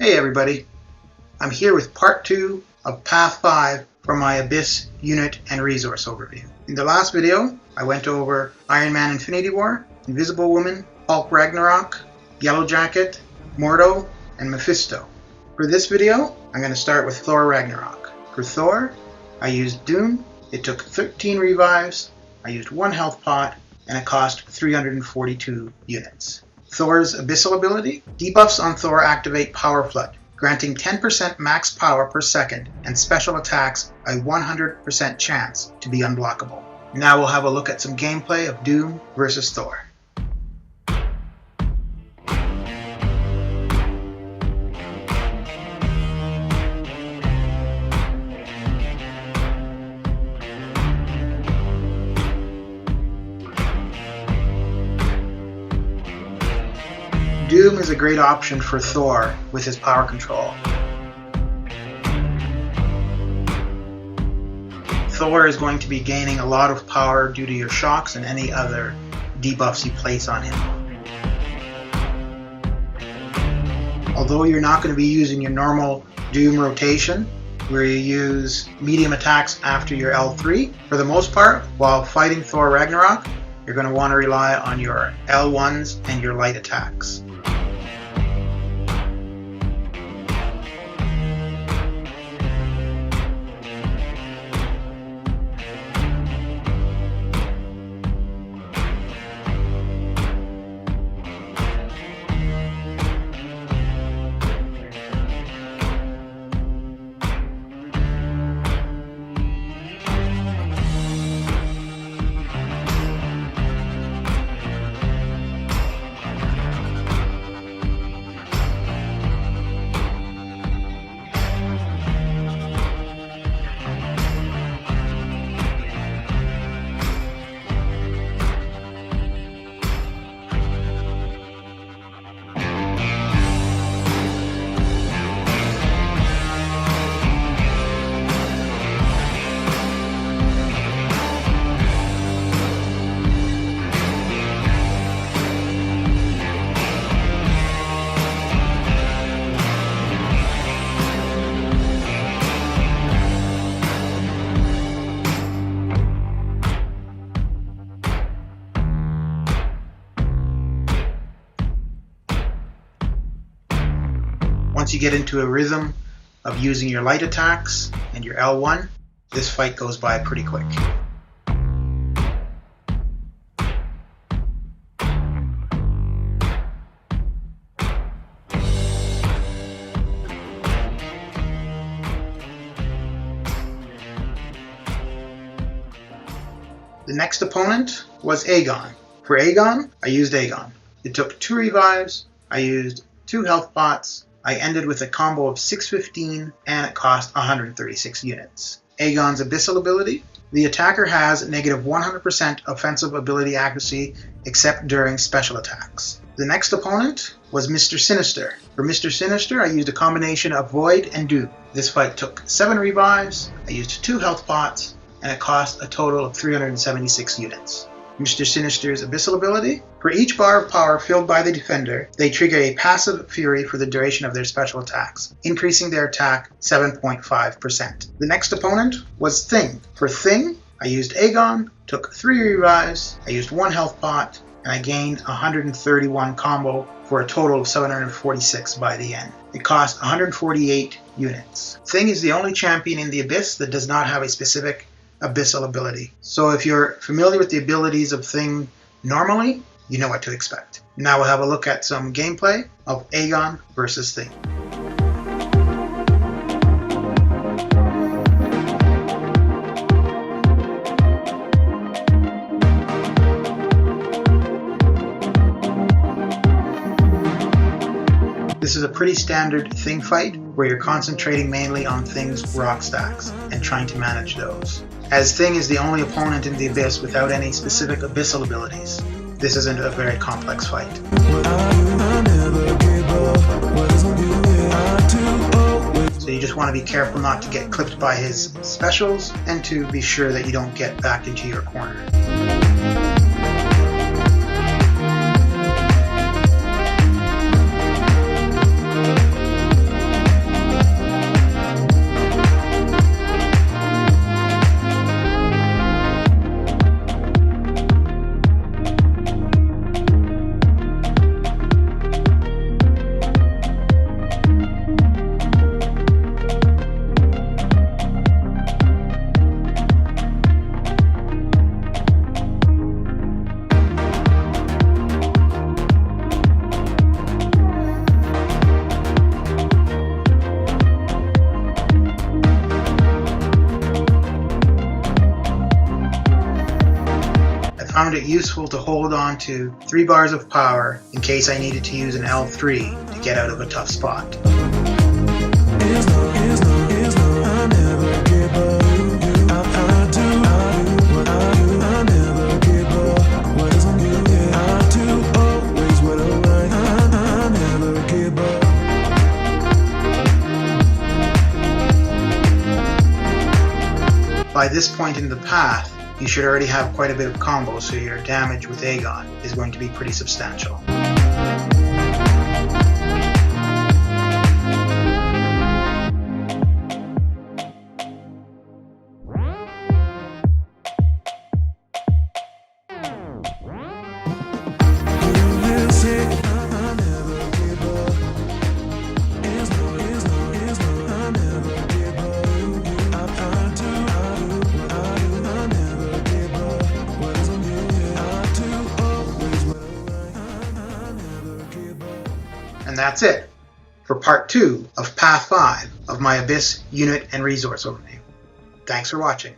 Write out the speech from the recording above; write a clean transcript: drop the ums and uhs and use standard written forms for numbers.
Hey everybody, I'm here with part 2 of Path 5 for my Abyss unit and resource overview. In the last video, I went over Iron Man Infinity War, Invisible Woman, Hulk Ragnarok, Yellow Jacket, Mordo, and Mephisto. For this video, I'm going to start with Thor Ragnarok. For Thor, I used Doom. It took 13 revives, I used 1 health pot, and it cost 342 units. Thor's Abyssal ability. Debuffs on Thor activate Power Flood, granting 10% max power per second and special attacks a 100% chance to be unblockable. Now we'll have a look at some gameplay of Doom versus Thor. Doom is a great option for Thor with his power control. Thor is going to be gaining a lot of power due to your shocks and any other debuffs you place on him. Although you're not going to be using your normal Doom rotation, where you use medium attacks after your L3, for the most part, while fighting Thor Ragnarok, you're going to want to rely on your L1s and your light attacks. Once you get into a rhythm of using your light attacks and your L1, this fight goes by pretty quick. The next opponent was Aegon. For Aegon, I used Aegon. It took 2 revives, I used 2 health pots, I ended with a combo of 615 and it cost 136 units. Aegon's Abyssal ability. The attacker has negative 100% offensive ability accuracy except during special attacks. The next opponent was Mr. Sinister. For Mr. Sinister, I used a combination of Void and Doom. This fight took 7 revives, I used 2 health pots, and it cost a total of 376 units. Mr. Sinister's Abyssal ability. For each bar of power filled by the defender, they trigger a passive fury for the duration of their special attacks, increasing their attack 7.5%. The next opponent was Thing. For Thing, I used Aegon, took 3 revives, I used 1 health pot, and I gained 131 combo for a total of 746 by the end. It cost 148 units. Thing is the only champion in the Abyss that does not have a specific Abyssal ability. So if you're familiar with the abilities of Thing normally, you know what to expect. Now we'll have a look at some gameplay of Aegon versus Thing. This is a pretty standard Thing fight where you're concentrating mainly on Thing's rock stacks and trying to manage those. As Thing is the only opponent in the Abyss without any specific Abyssal abilities, this isn't a very complex fight. So you just want to be careful not to get clipped by his specials and to be sure that you don't get back into your corner. found it useful to hold on to 3 bars of power in case I needed to use an L3 to get out of a tough spot. By this point in the path, you should already have quite a bit of combo, so your damage with Aegon is going to be pretty substantial. And that's it for part 2 of Path 5 of my Abyss unit and resource overview. Thanks for watching.